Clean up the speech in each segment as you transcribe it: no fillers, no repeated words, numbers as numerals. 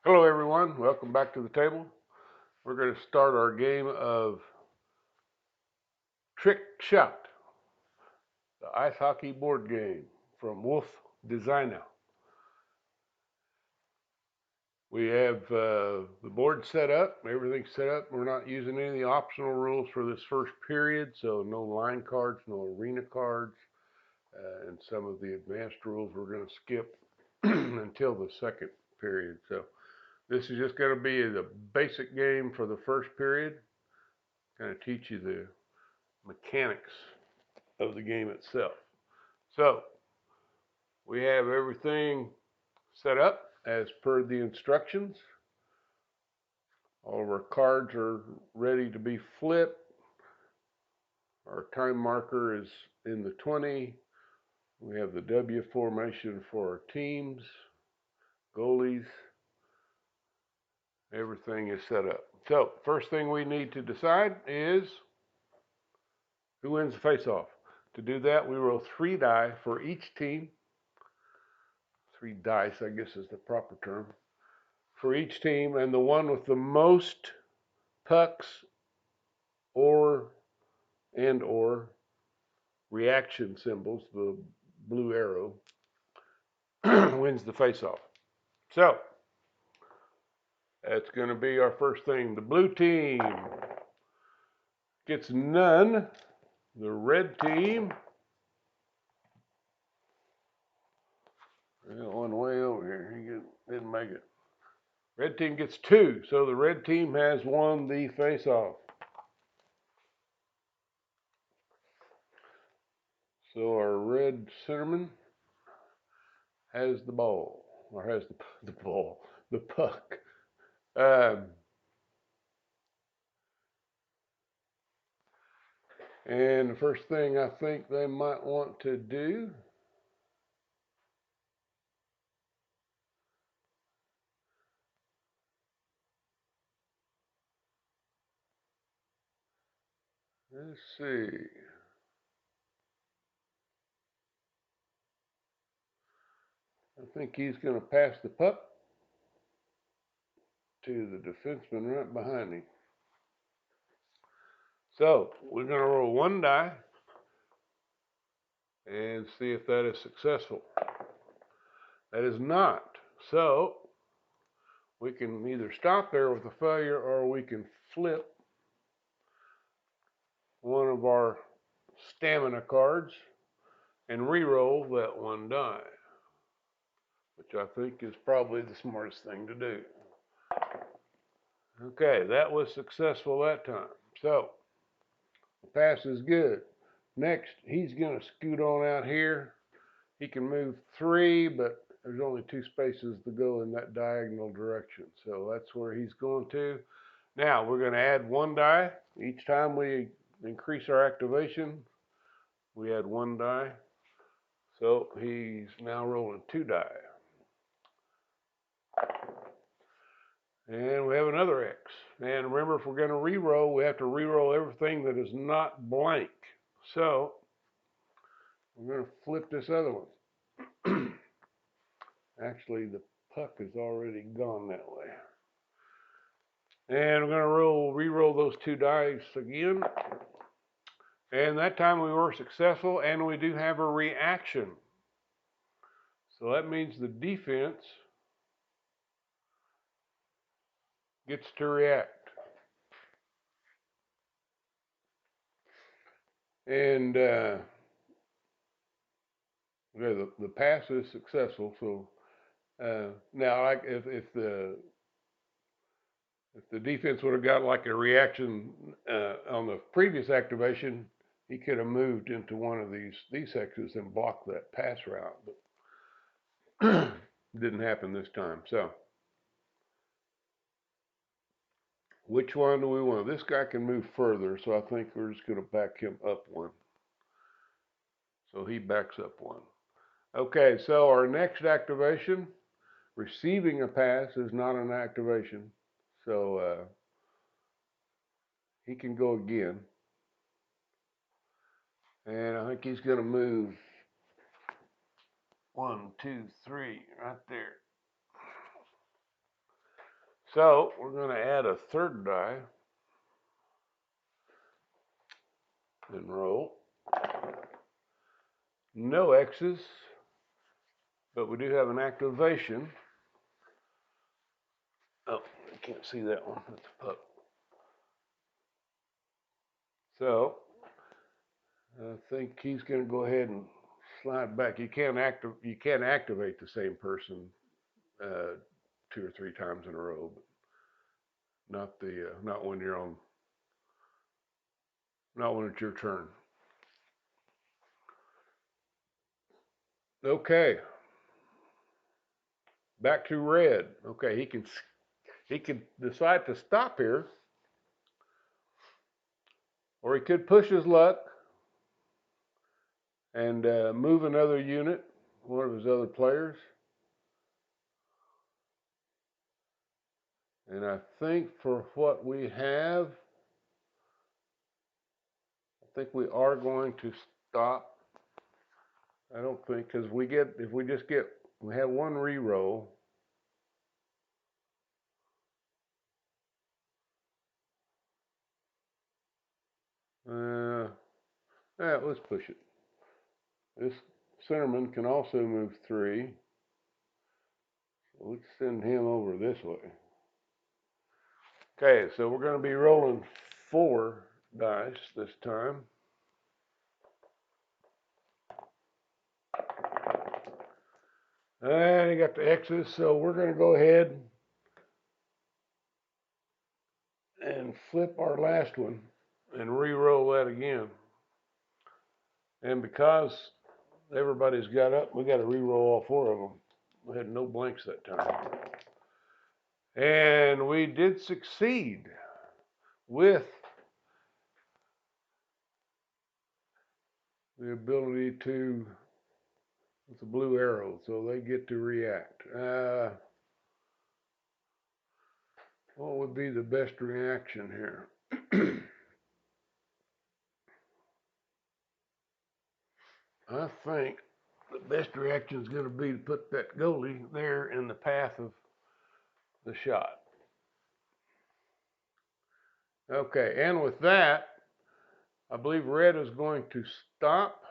Hello everyone, welcome back to the table. We're going to start our game of Trick Shot, the ice hockey board game from Wolff, Designa. We have the board set up, everything's set up. We're not using any of the optional rules for this first period, so no line cards, no arena cards, and some of the advanced rules we're going to skip until the second period. So this is just going to be the basic game for the first period. Kind of teach you the mechanics of the game itself. So we have everything set up as per the instructions. All of our cards are ready to be flipped. Our time marker is in the 20. We have the W formation for our teams, goalies. Everything is set up. So first thing we need to decide is who wins the face-off. To do that, we roll 3 die for each team. 3 dice, I guess is the proper term, for each team, and the one with the most pucks or reaction symbols, the blue arrow, wins the face-off. So that's going to be our first thing. The blue team gets none. The red team, one way over here, he didn't make it. Red team gets 2, so the red team has won the face-off. So our red centerman has the ball, or has the ball, the puck. And the first thing I think they might want to do let's see. I think he's going to pass the puck to the defenseman right behind him. So we're going to roll 1 die and see if that is successful. That is not. So we can either stop there with a failure or we can flip one of our stamina cards and re-roll that 1 die, which I think is probably the smartest thing to do. Okay, that was successful that time. So the pass is good. Next, he's going to scoot on out here. He can move 3, but there's only 2 spaces to go in that diagonal direction. So that's where he's going to. Now we're going to add 1 die. Each time we increase our activation, we add 1 die. So he's now rolling 2 die. And we have another X. And remember, if we're going to re-roll, we have to re-roll everything that is not blank. So we're going to flip this other one. Actually, the puck is already gone that way. And we're going to re-roll those 2 dice again. And that time we were successful, and we do have a reaction. So that means the defense gets to react. And the pass is successful. So now, like if the defense would have got like a reaction on the previous activation, he could have moved into one of these hexes and blocked that pass route, but didn't happen this time. So which one do we want? This guy can move further, so I think we're just going to back him up 1. So he backs up 1. Okay, so our next activation, receiving a pass, is not an activation. So he can go again. And I think he's going to move 1, 2, 3 right there. So we're going to add a third die and roll. No X's, but we do have an activation. Oh, I can't see that one. That's a pup. So I think he's going to go ahead and slide back. You can't activate the same person 2 or 3 times in a row, but not when you're on, not when it's your turn. Okay, back to red. Okay, he can decide to stop here, or he could push his luck and move another unit, one of his other players. And I think for what we have, I think we are going to stop. I don't think, because we have one reroll. Yeah, let's push it. This centerman can also move 3. So let's send him over this way. Okay, so we're going to be rolling 4 dice this time. And he got the X's, so we're going to go ahead and flip our last one and re-roll that again. And because everybody's got up, we got to re-roll all 4 of them. We had no blanks that time. And we did succeed with the ability to, with the blue arrow, so they get to react. What would be the best reaction here? I think the best reaction is going to be to put that goalie there in the path of the shot. Okay, and with that, I believe red is going to stop,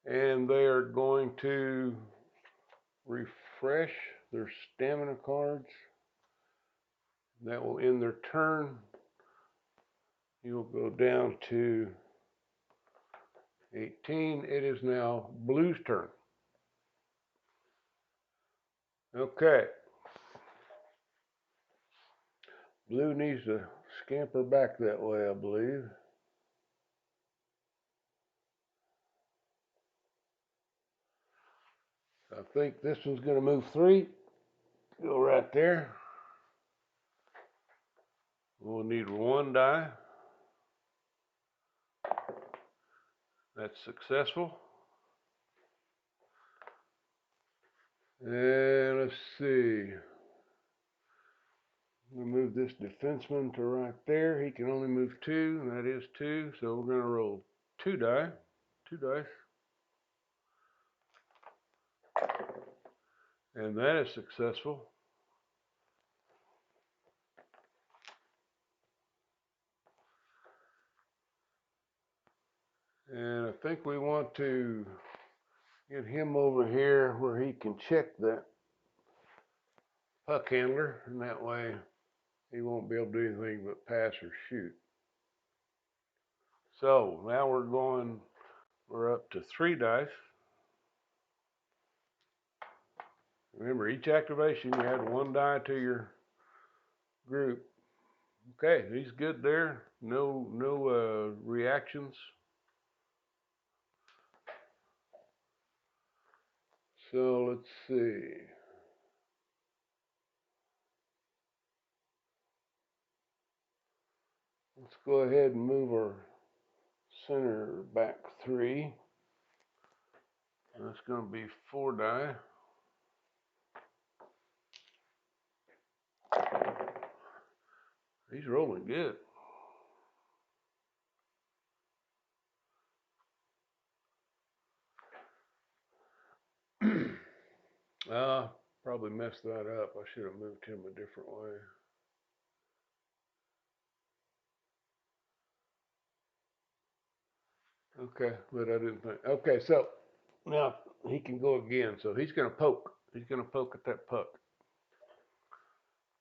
and they are going to refresh their stamina cards. That will end their turn. You'll go down to 18. It is now blue's turn. Okay. Blue needs to scamper back that way, I believe. I think this one's going to move 3. Go right there. We'll need 1 die. That's successful. And let's see. We'll move this defenseman to right there. He can only move 2, and that is 2. So we're going to roll 2 die. 2 dice. And that is successful. And I think we want to get him over here where he can check that puck handler, and that way he won't be able to do anything but pass or shoot. So now we're up to 3 dice. Remember, each activation you add 1 die to your group. Okay, he's good there. No reactions. So let's see. Let's go ahead and move our center back 3. That's going to be 4 die. He's rolling good. Probably messed messed that up. I should have moved him a different way. Okay, but I didn't think. Okay, so now he can go again. So he's going to poke. He's going to poke at that puck.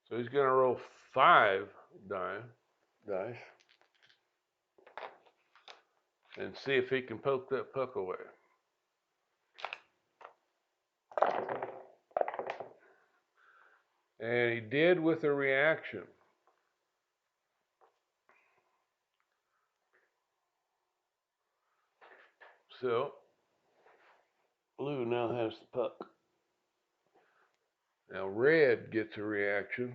So he's going to roll 5 dice and see if he can poke that puck away. And he did with a reaction. So blue now has the puck. Now red gets a reaction.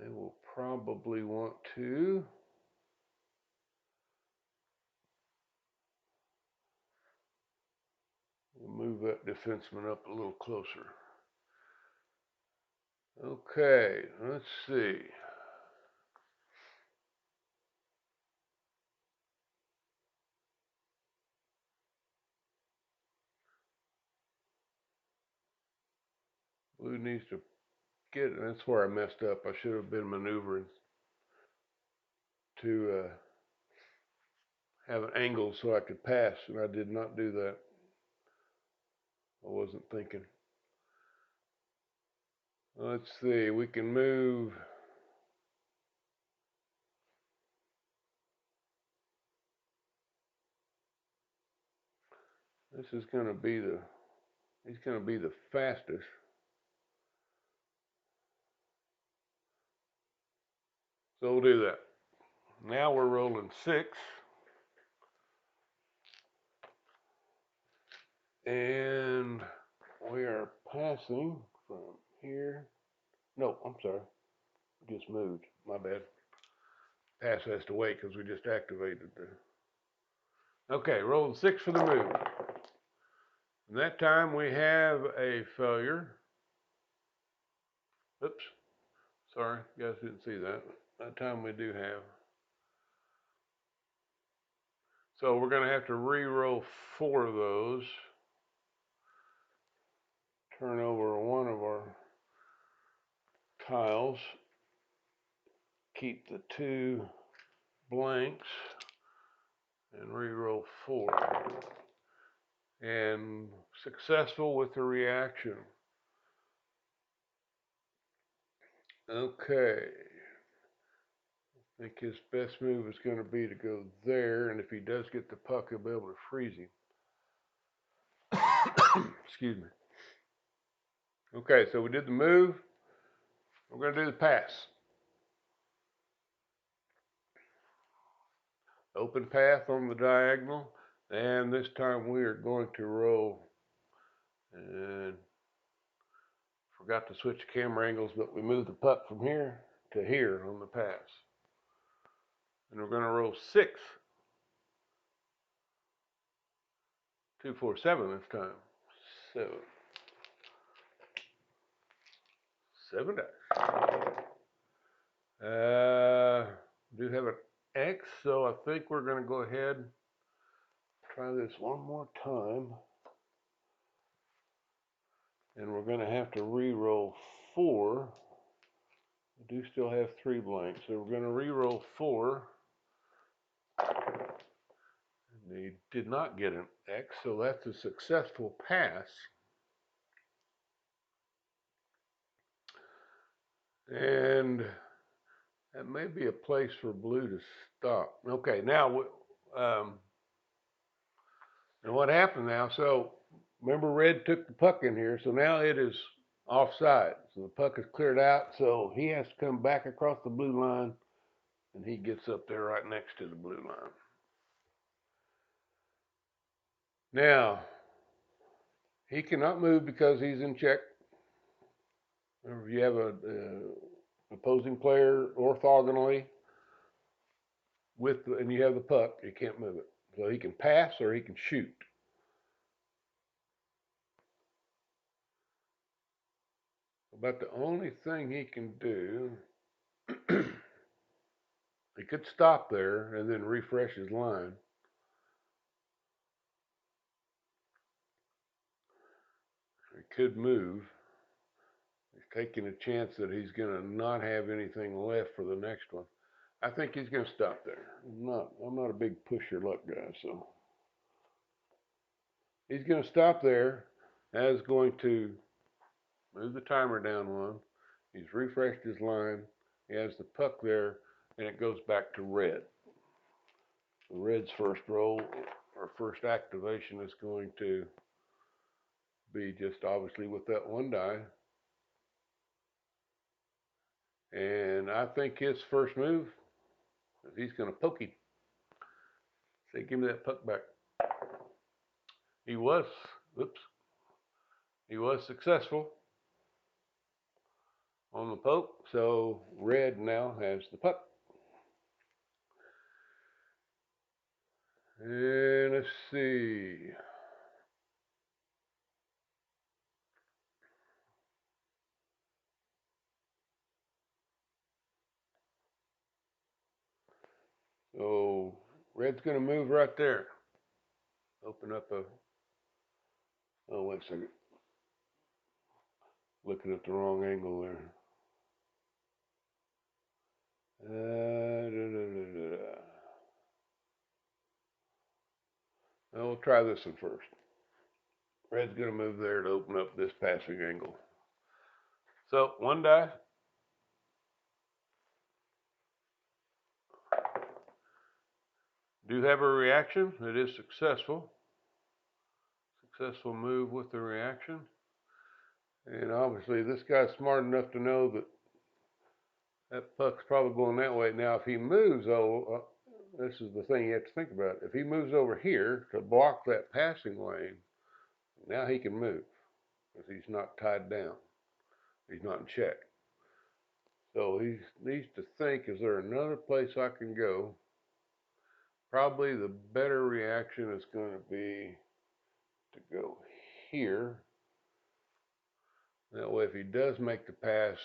They will probably want to move that defenseman up a little closer. Okay, let's see. Blue needs to get it. That's where I messed up. I should have been maneuvering to have an angle so I could pass, and I did not do that. I wasn't thinking. Let's see. We can move. This is going to be the. He's going to be the fastest. So we'll do that. Now we're rolling 6. And we are passing from here. No, I'm sorry. Just moved. My bad. Pass has to wait because we just activated the. Okay, rolling 6 for the move. And that time we have a failure. Oops. Sorry, you guys didn't see that. That time we do have. So we're going to have to re-roll 4 of those. Turn over one of our tiles. Keep the 2 blanks. And re-roll 4. And successful with the reaction. Okay. I think his best move is going to be to go there, and if he does get the puck, he'll be able to freeze him. Excuse me. Okay, so we did the move. We're going to do the pass. Open path on the diagonal, and this time we are going to roll. And forgot to switch the camera angles, but we moved the puck from here to here on the pass. And we're going to roll 6. 2, 4, 7 this time. 7. 7 dice. Do have an X, so I think we're going to go ahead and try this one more time. And we're going to have to re-roll 4. We do still have 3 blanks, so we're going to re-roll 4. And they did not get an X, so that's a successful pass. And that may be a place for blue to stop. Okay, now, and what happened now, so remember red took the puck in here, so now it is offside. So the puck is cleared out, so he has to come back across the blue line, and he gets up there right next to the blue line. Now, he cannot move because he's in check. Remember, if you have a opposing player orthogonally and you have the puck, you can't move it. So he can pass or he can shoot. But the only thing he can do, he could stop there and then refresh his line. He could move. He's taking a chance that he's going to not have anything left for the next one. I think he's going to stop there. I'm not a big push your luck guy, so he's going to stop there. Is going to move the timer down one. He's refreshed his line. He has the puck there, and it goes back to red. Red's first roll or first activation is going to be just obviously with that one die. And I think his first move is he's going to poke him. Say, give me that puck back. He was successful on the poke, so red now has the puck. And let's see. So red's going to move right there. Open up a, oh, wait a second. Looking at the wrong angle there. Now we'll try this one first. Red's going to move there to open up this passing angle. So one die. Do have a reaction. It is successful. Successful move with the reaction. And obviously this guy's smart enough to know that that puck's probably going that way. Now if he moves, this is the thing you have to think about. If he moves over here to block that passing lane, now he can move because he's not tied down. He's not in check. So he needs to think, is there another place I can go? Probably the better reaction is going to be to go here. That way if he does make the pass,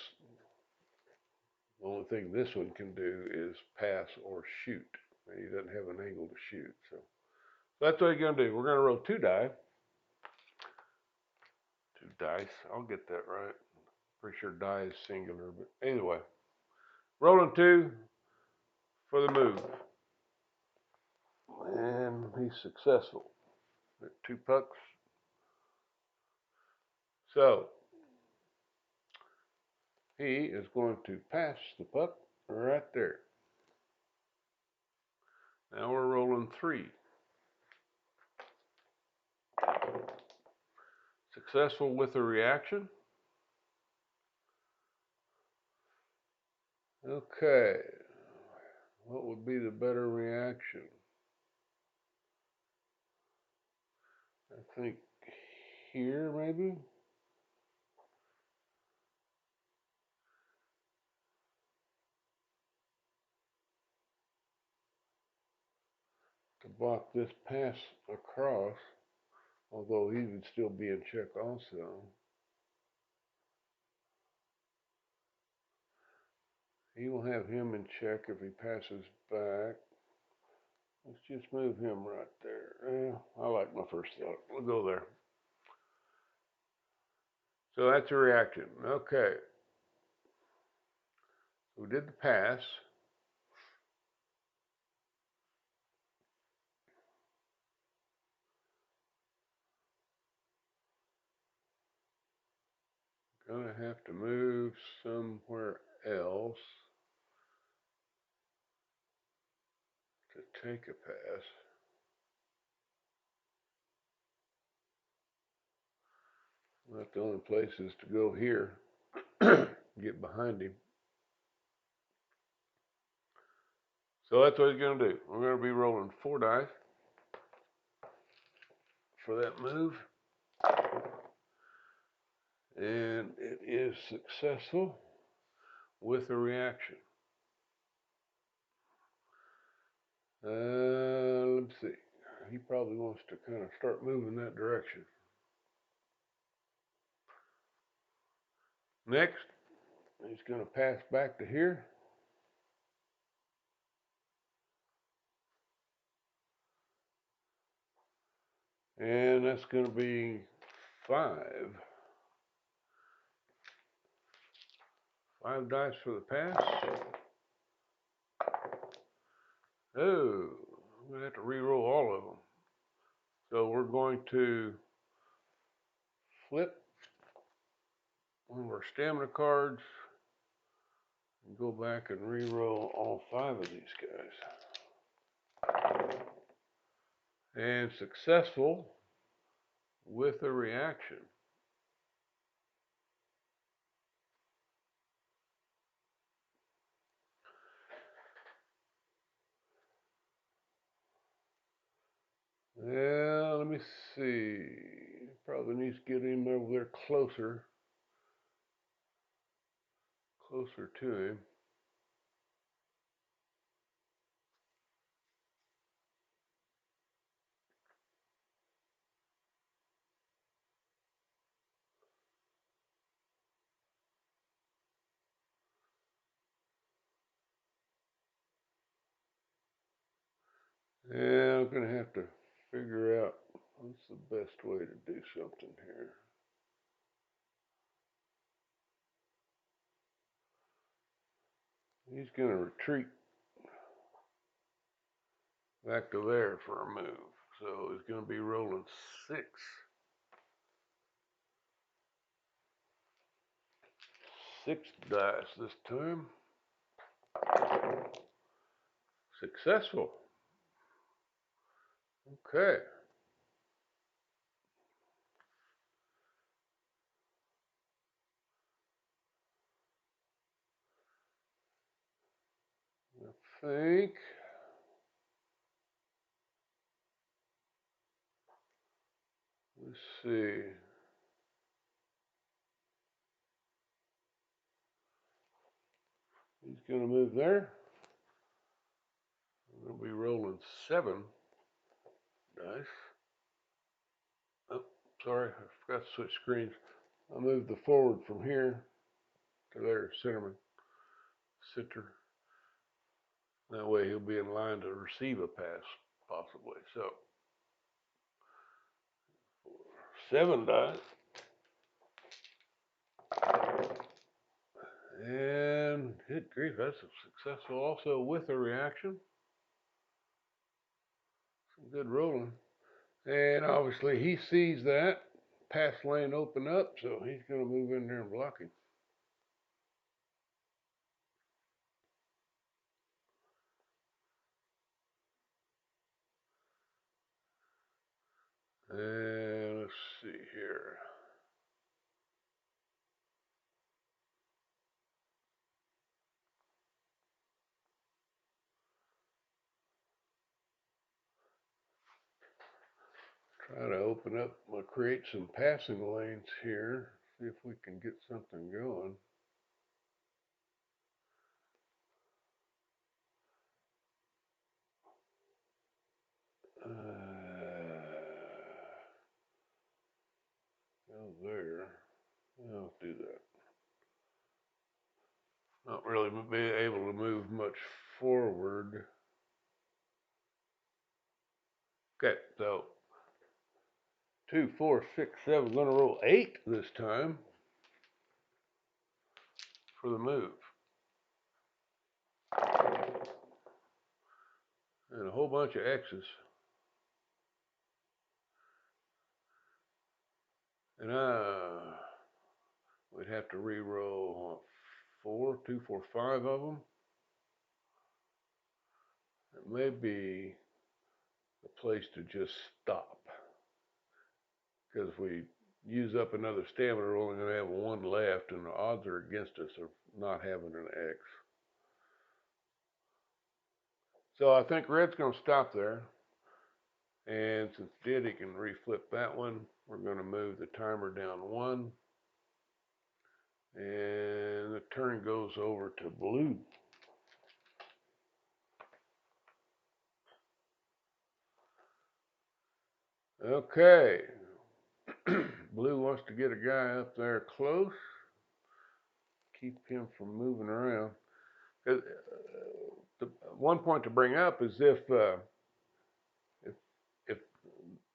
the only thing this one can do is pass or shoot. He doesn't have an angle to shoot. So that's what he's going to do. We're going to roll two die. Two dice. I'll get that right. Pretty sure die is singular, but anyway. Rolling two for the move. And he's successful. Two pucks. So he is going to pass the puck right there. Now we're rolling three. Successful with a reaction. Okay. What would be the better reaction? I think here maybe. To block this pass across, although he would still be in check also. He will have him in check if he passes back. Let's just move him right there. I like my first thought. We'll go there. So that's a reaction. Okay. We did the pass. Gonna have to move somewhere else to take a pass. Not the only place is to go here, get behind him. So that's what he's going to do. We're going to be rolling four dice for that move. And it is successful with a reaction. Let's see. He probably wants to kind of start moving that direction. Next, he's going to pass back to here. And that's going to be 5. 5 dice for the pass. Oh, I'm going to have to re-roll all of them. So we're going to flip one of our stamina cards and go back and re-roll all 5 of these guys. And successful with a reaction. Yeah, let me see. Probably needs to get him over there closer to him. Yeah, I'm gonna have to figure out what's the best way to do something here. He's gonna retreat back to there for a move. So he's gonna be rolling 6. 6 dice this time. Successful. Okay. I think let's see. He's gonna move there. I'm gonna be rolling 7 dice. Oh, sorry, I forgot to switch screens. I'll move the forward from here to there, center. That way he'll be in line to receive a pass, possibly. So, 7 dice. And good grief, that's successful also with a reaction. Some good rolling. And obviously he sees that pass lane open up, so he's going to move in there and block him. And let's see here. Try to open up, create some passing lanes here. See if we can get something going. Go there. I'll do that. Not really be able to move much forward. Okay, so 2, 4, 6, 7. Going to roll 8 this time for the move. And a whole bunch of X's. And we'd have to re-roll 4, 2, 4, 5 of them. It may be a place to just stop. Because if we use up another stamina, we're only going to have 1 left, and the odds are against us of not having an X. So I think red's going to stop there. And since it did, he can reflip that one. We're going to move the timer down 1. And the turn goes over to blue. Okay. Blue wants to get a guy up there close. Keep him from moving around. The one point to bring up is if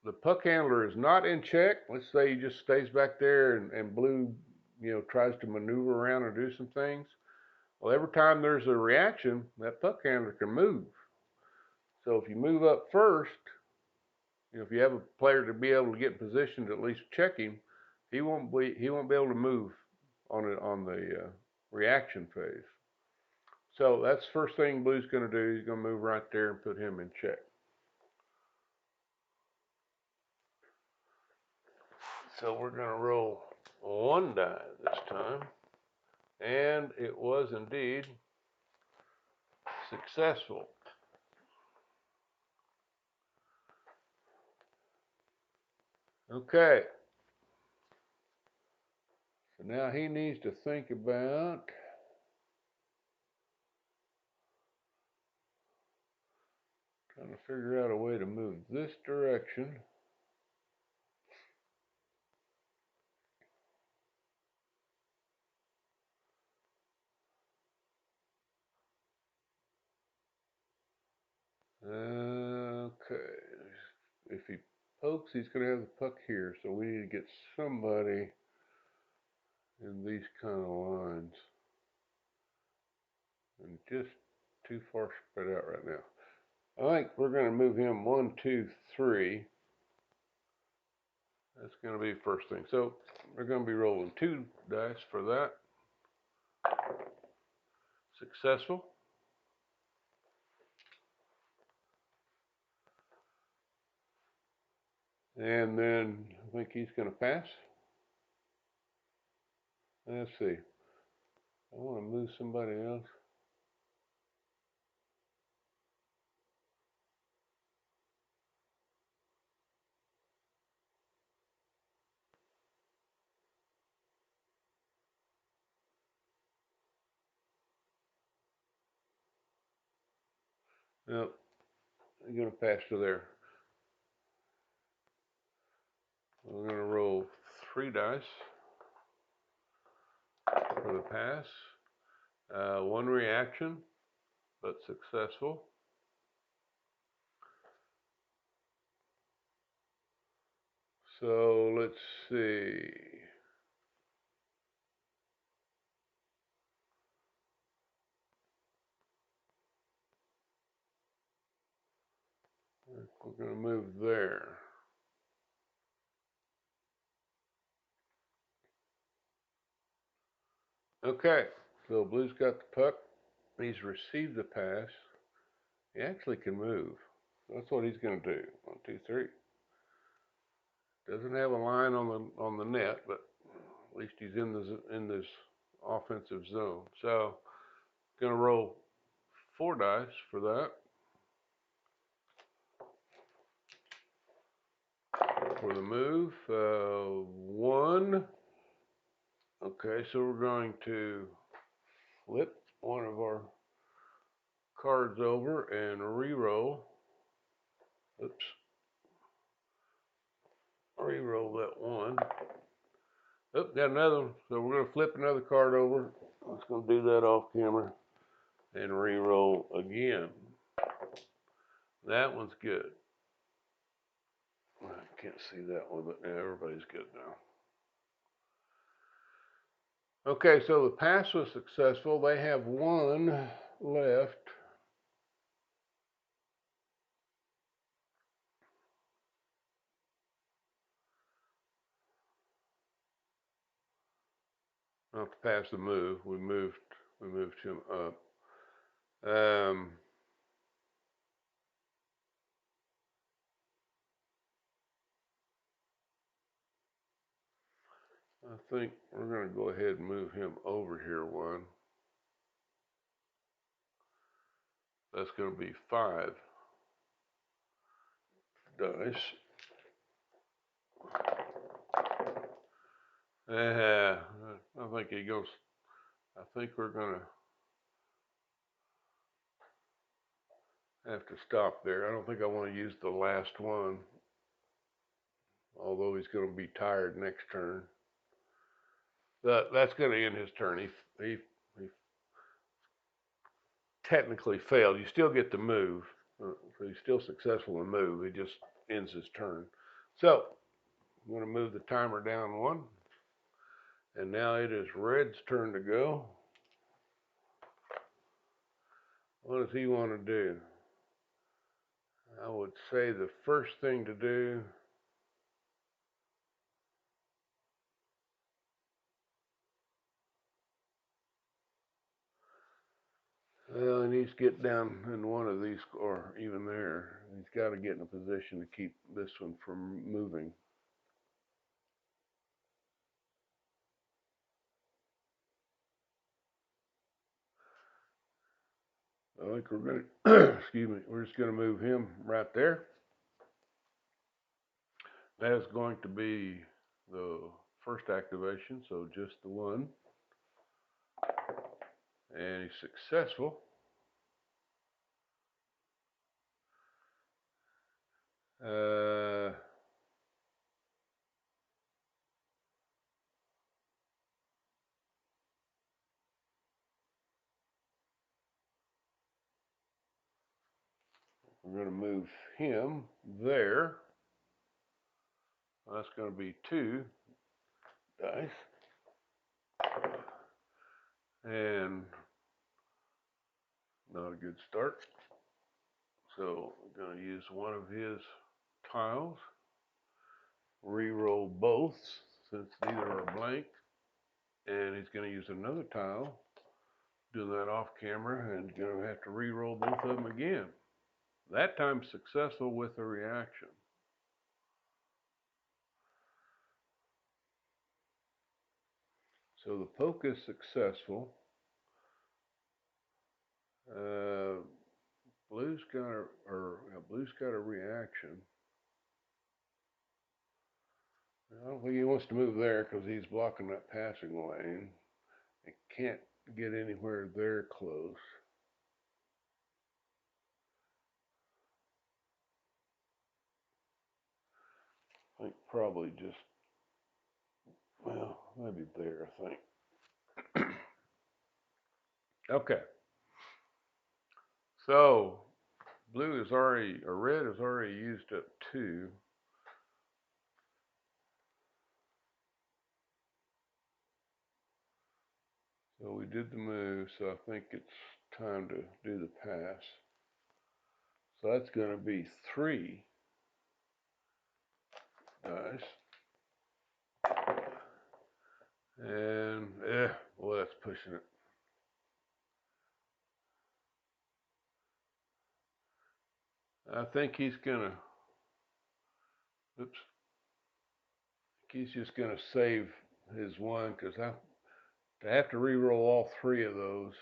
the puck handler is not in check, let's say he just stays back there and blue tries to maneuver around and do some things. Well, every time there's a reaction, that puck handler can move. So if you move up first, if you have a player to be able to get in position to at least check him, he won't be able to move on the reaction phase. So that's the first thing Blue's going to do. He's going to move right there and put him in check. So we're going to roll one die this time, and it was indeed successful. Okay. So now he needs to think about trying to figure out a way to move this direction. Okay. If he pokes, he's going to have the puck here. So we need to get somebody in these kind of lines. And just too far spread out right now. I think we're going to move him 1, 2, 3. That's going to be the first thing. So we're going to be rolling 2 dice for that. Successful. And then I think he's going to pass. Let's see. I want to move somebody else. No, I'm going to pass to there. We're going to roll 3 dice for the pass. 1 reaction, but successful. So let's see. We're going to move there. Okay, so Blue's got the puck. He's received the pass. He actually can move. That's what he's going to do. 1, 2, 3. Doesn't have a line on the net, but at least he's in this offensive zone. So, going to roll 4 dice for that. For the move, 1. Okay, so we're going to flip one of our cards over and re-roll. Oops. Re-roll that 1. Oh, got another one. So we're going to flip another card over. I'm just going to do that off camera and re-roll again. That one's good. I can't see that one, but yeah, everybody's good now. Okay, so the pass was successful. They have 1 left. Not to pass the move. We moved him up. I think we're going to go ahead and move him over here 1. That's going to be 5 dice. I think he goes. I think we're going to have to stop there. I don't think I want to use the last one, although he's going to be tired next turn. That's going to end his turn. He technically failed. You still get to move. So he's still successful in move. He just ends his turn. So I'm going to move the timer down 1. And now it is red's turn to go. What does he want to do? I would say the first thing to do well, he needs to get down in one of these, or even there. He's got to get in a position to keep this one from moving. I think we're going to, excuse me, we're just going to move him right there. That is going to be the first activation, so just the one. And he's successful. We're going to move him there. That's going to be 2 dice. And not a good start. So I'm going to use one of his tiles. Re-roll both since neither are blank. And he's going to use another tile. Do that off camera and going to have to re-roll both of them again. That time successful with a reaction. So the poke is successful. Blue's got a reaction. I don't think he wants to move there because he's blocking that passing lane. He can't get anywhere there close. I think probably just, well, maybe there, I think. Okay. So blue is already, or red has already used up 2. So we did the move, so I think it's time to do the pass. So that's going to be 3 dice. And, well, that's pushing it. I think he's going to, oops, he's just going to save his one because I have to re-roll all 3 of those.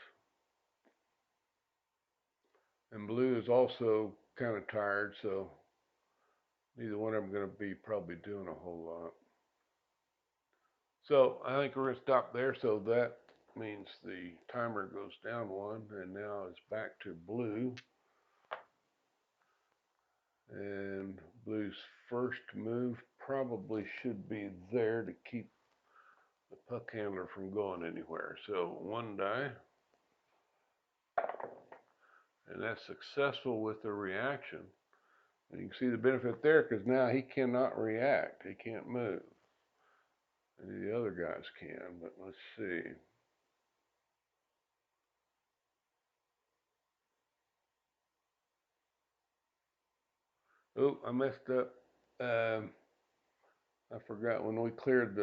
And blue is also kind of tired, so neither one of them going to be probably doing a whole lot. So I think we're going to stop there. So that means the timer goes down 1, and now it's back to blue. And blue's first move probably should be there to keep the puck handler from going anywhere. So 1 die. And that's successful with the reaction. And you can see the benefit there because now he cannot react. He can't move. And the other guys can, but let's see. Oh, I messed up. I forgot when we cleared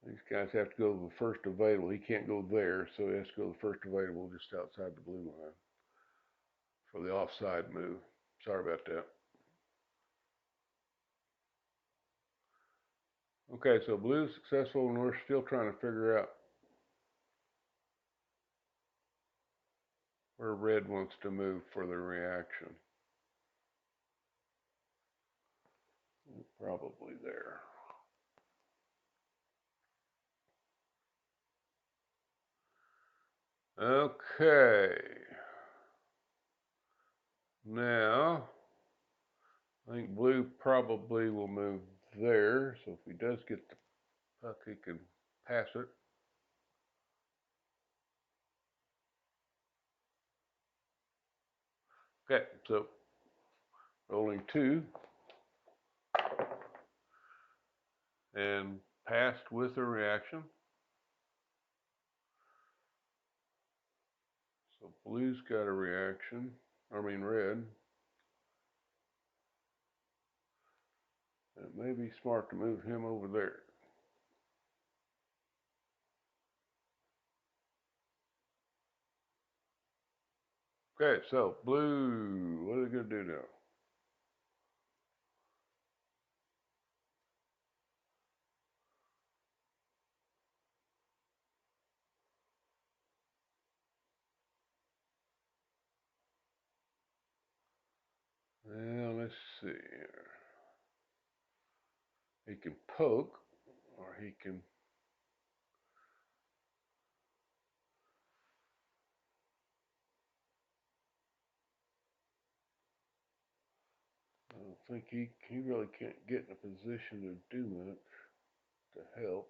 these guys have to go to the first available. He can't go there, so he has to go to the first available just outside the blue line for the offside move. Sorry about that. Okay, so blue's successful, and we're still trying to figure out where red wants to move for the reaction. Probably there. Okay. Now, I think blue probably will move there. So if he does get the puck, he can pass it. Okay, so rolling 2. And passed with a reaction. So blue's got a reaction, red. It may be smart to move him over there. Okay, so blue, what are they going to do now? Well, let's see here. He can poke, or he can. I don't think he really can't get in a position to do much to help.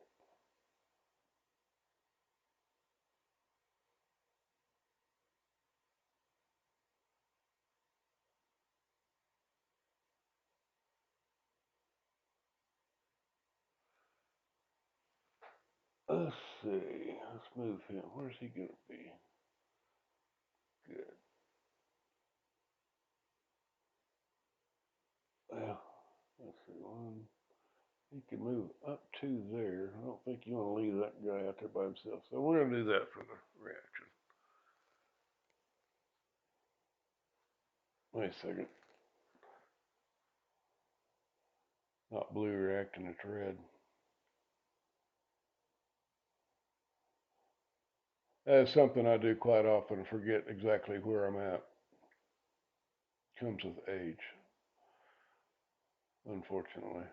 Let's see. Let's move him. Where's he going to be? Good. Well, let's see. One. He can move up to there. I don't think you want to leave that guy out there by himself. So we're going to do that for the reaction. Wait a second. Not blue reacting, it's red. That's something I do quite often, forget exactly where I'm at. Comes with age, unfortunately.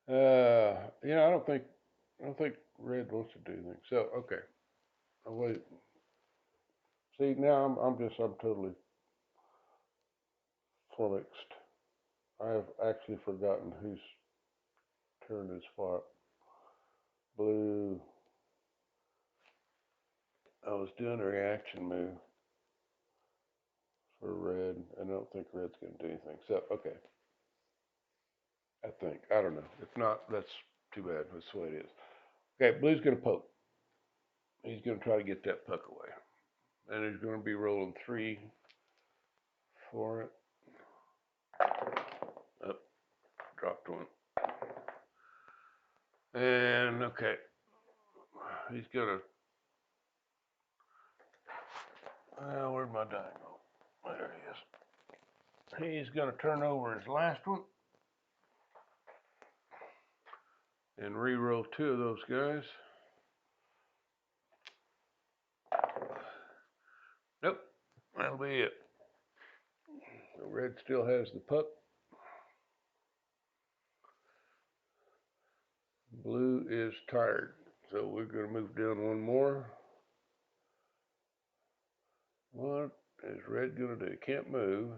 I don't think red wants to do anything. So okay, I'll wait. See now I'm totally flummoxed. I have actually forgotten whose turn is what. Blue. I was doing a reaction move for red. I don't think red's going to do anything. So okay, I think I don't know. If not, that's too bad. That's the way it is. Okay, blue's going to poke. He's going to try to get that puck away, and he's going to be rolling 3 for it. Up, dropped one. And okay, he's gonna. Where'd my die go? There he is. He's gonna turn over his last one and re-roll 2 of those guys. Nope, that'll be it. So red still has the puck. Blue is tired, so we're gonna move down one more. What is red gonna do? Can't move.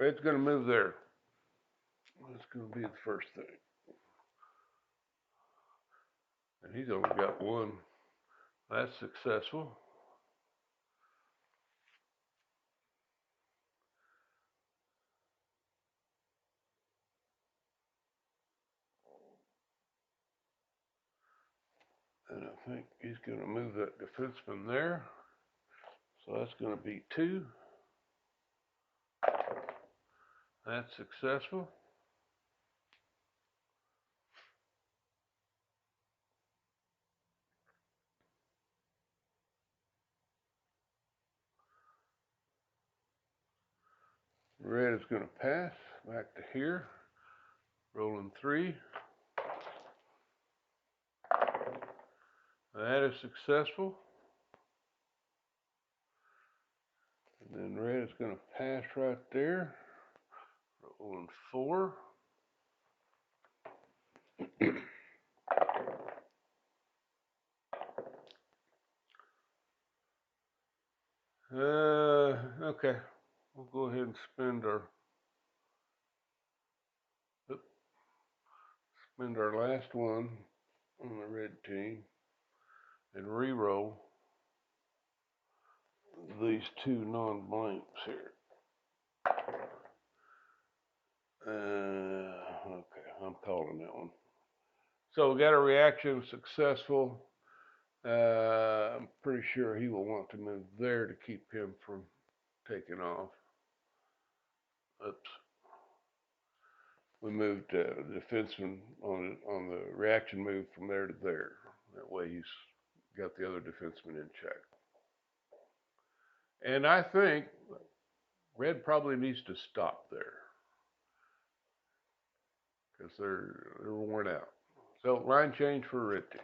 Red's gonna move there. That's gonna be the first thing. And he's only got one. That's successful. And I think he's going to move that defenseman there. So that's going to be 2. That's successful. Red is going to pass back to here. Rolling 3. That is successful. And then red is going to pass right there. Rolling 4. Okay. We'll go ahead and spend our last one on the red team and re-roll these two non-blanks here. Okay, I'm calling that one. So we got a reaction successful. I'm pretty sure he will want to move there to keep him from taking off. Oops. We moved the defenseman on the reaction move from there to there. That way he's got the other defenseman in check. And I think red probably needs to stop there because they're worn out. So line change for red team.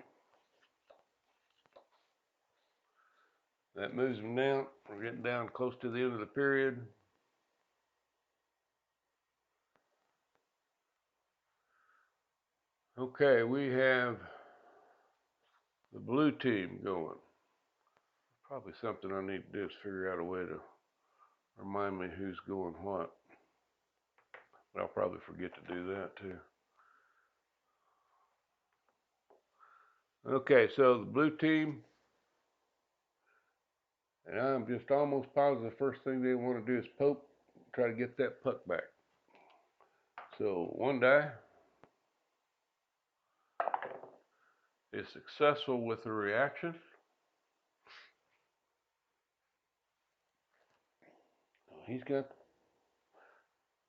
That moves them down. We're getting down close to the end of the period. Okay, we have the blue team going. Probably something I need to do is figure out a way to remind me who's going what. But I'll probably forget to do that too. Okay, so the blue team, and I'm just almost positive the first thing they want to do is poke, try to get that puck back. So one die is successful with the reaction. He's got,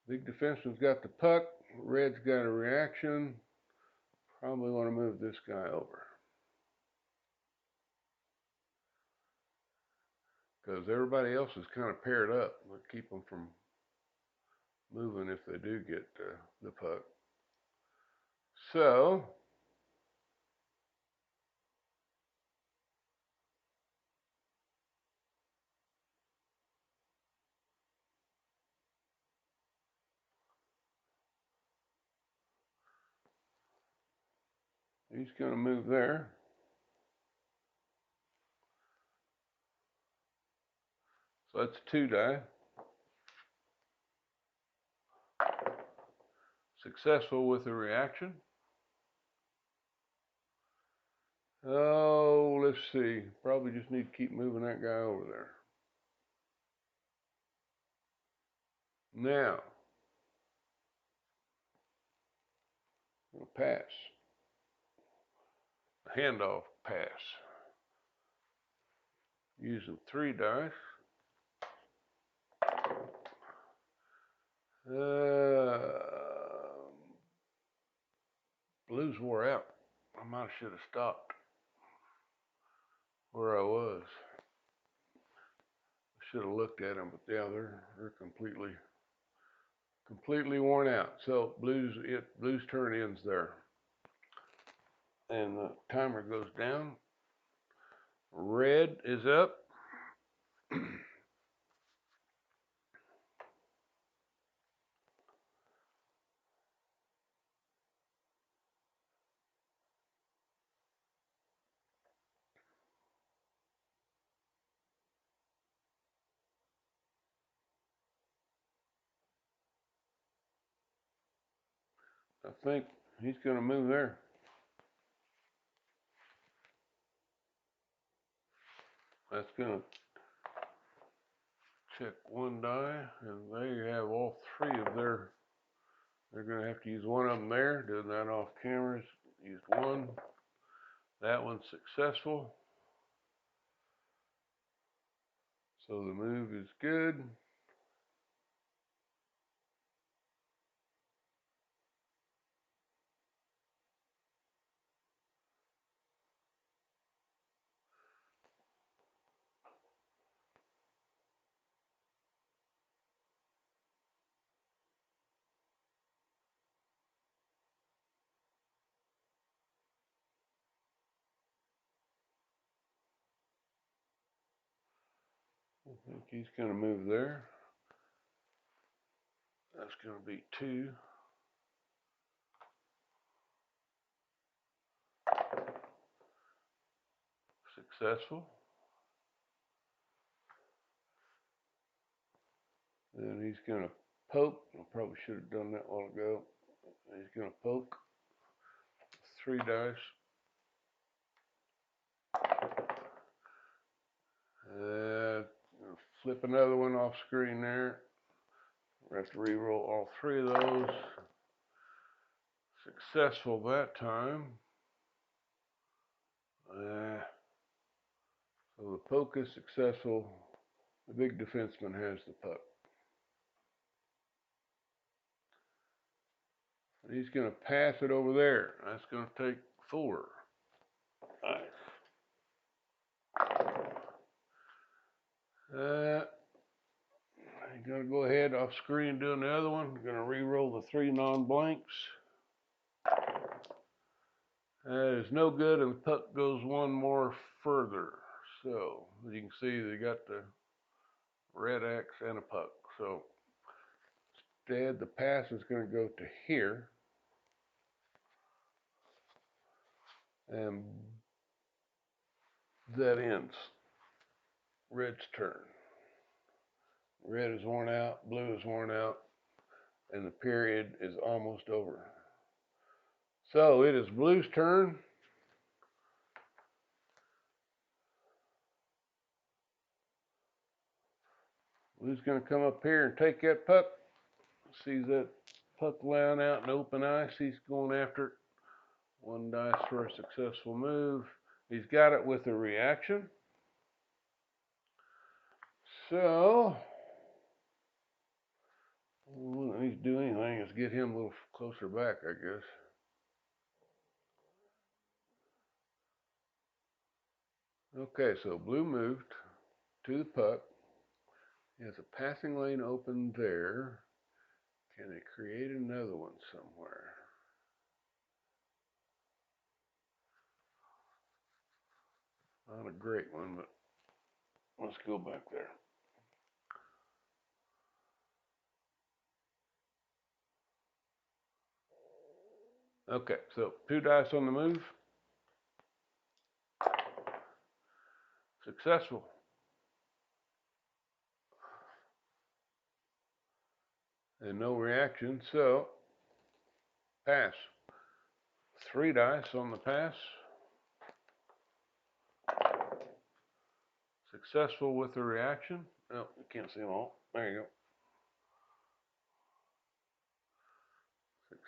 big defenseman's got the puck, red's got a reaction. Probably want to move this guy over. Because everybody else is kind of paired up. We'll keep them from moving if they do get the puck. So he's going to move there. So that's two die. Successful with the reaction. Oh, let's see. Probably just need to keep moving that guy over there. Now, we'll pass. Handoff pass. Using three dice. Blues wore out. I might should have stopped where I was. I should have looked at them, but yeah, they're completely worn out. So blues turn ends there, and the timer goes down. Red is up. I think he's going to move there. That's going to check one die, and they have all three of their. They're going to have to use one of them there. Doing that off cameras. Used one. That one's successful. So the move is good. I think he's going to move there. That's going to be two. Successful. And he's going to poke. I probably should have done that a while ago. He's going to poke 3 dice. Flip another one off screen there. We have to re-roll all 3 of those. Successful that time. So the poke is successful. The big defenseman has the puck. He's going to pass it over there. That's going to take 4. Nice. I'm going to go ahead off screen and do another one. I'm going to re-roll the 3 non-blanks. That is no good, and the puck goes 1 more further. So, as you can see, they got the red X and a puck. So, instead, the pass is going to go to here. And that ends Red's turn. Red is worn out, blue is worn out, and the period is almost over. So it is blue's turn. Blue's going to come up here and take that puck. Sees that puck laying out in open ice. He's going after it. 1 dice for a successful move. He's got it with a reaction. So, all he needs to do anything is get him a little closer back, I guess. Okay, so blue moved to the puck. He has a passing lane open there. Can they create another one somewhere? Not a great one, but let's go back there. Okay, so 2 dice on the move. Successful. And no reaction, so pass. 3 dice on the pass. Successful with the reaction. Oh, you can't see them all. There you go.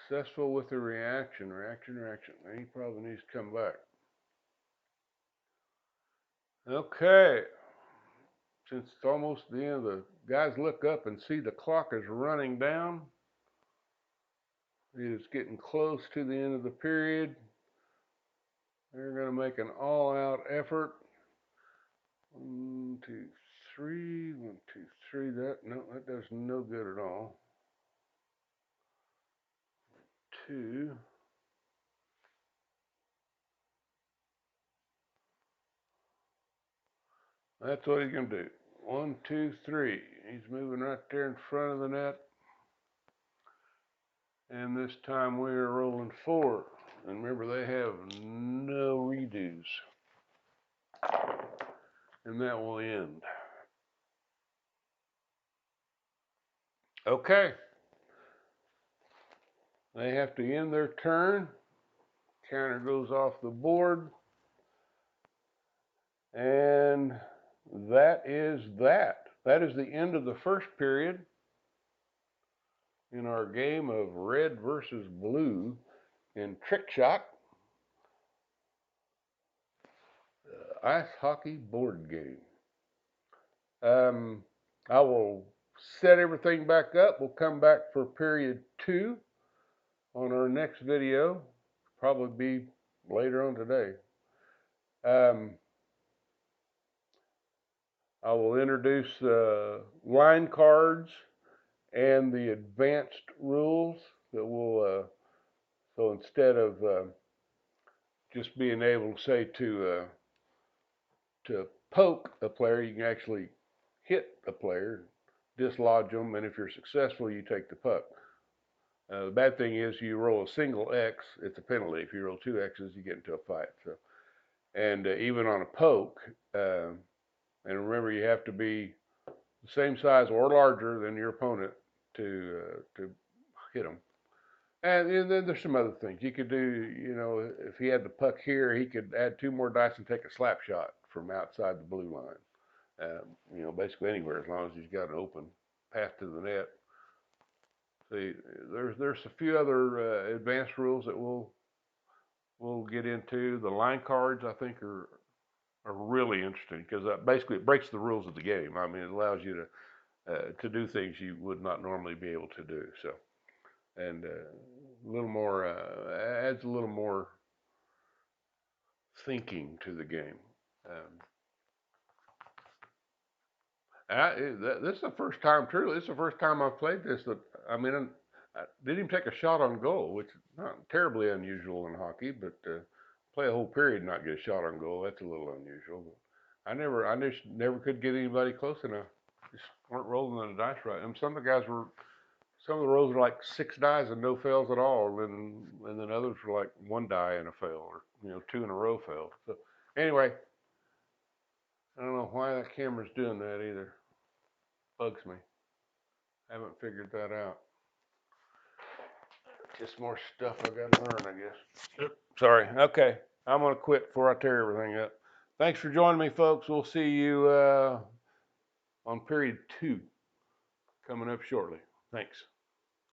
Successful with the reaction. Reaction. He probably needs to come back. Okay. Since it's almost the end, the guys look up and see the clock is running down. It is getting close to the end of the period. They're going to make an all-out effort. 1, 2, 3. 1, 2, 3. That does no good at all. 2. That's what he's going to do. 1, 2, 3. He's moving right there in front of the net. And this time we are rolling 4. And remember, they have no redos. And that will end. Okay. They have to end their turn. Counter goes off the board. And that is that. That is the end of the first period in our game of red versus blue in Trick Shot. Ice hockey board game. I will set everything back up. We'll come back for period 2 on our next video. Probably be later on today. I will introduce line cards and the advanced rules that will, so instead of just being able to say to poke a player, you can actually hit a player, dislodge them, and if you're successful, you take the puck. The bad thing is you roll a single X, it's a penalty. If you roll 2 X's, you get into a fight. So, and even on a poke. And remember, you have to be the same size or larger than your opponent to hit them. And then there's some other things you could do. You know, if he had the puck here, he could add 2 more dice and take a slap shot from outside the blue line. You know, basically anywhere as long as he's got an open path to the net. See, there's a few other advanced rules that we'll get into. The line cards, I think, are really interesting because basically it breaks the rules of the game. I mean, it allows you to do things you would not normally be able to do. So, and a little more adds a little more thinking to the game. This is the first time, truly, this is the first time I've played this. That I mean, I didn't even take a shot on goal, which is not terribly unusual in hockey, but play a whole period and not get a shot on goal, that's a little unusual. But I just never could get anybody close enough. Just weren't rolling the dice right. And some of the rolls were like 6 dice and no fails at all, and then others were like 1 die and a fail, or 2 in a row failed. So anyway, I don't know why that camera's doing that either. Bugs me. Haven't figured that out. Just more stuff I got to learn, I guess. Yep. Sorry. Okay. I'm going to quit before I tear everything up. Thanks for joining me, folks. We'll see you on period 2 coming up shortly. Thanks.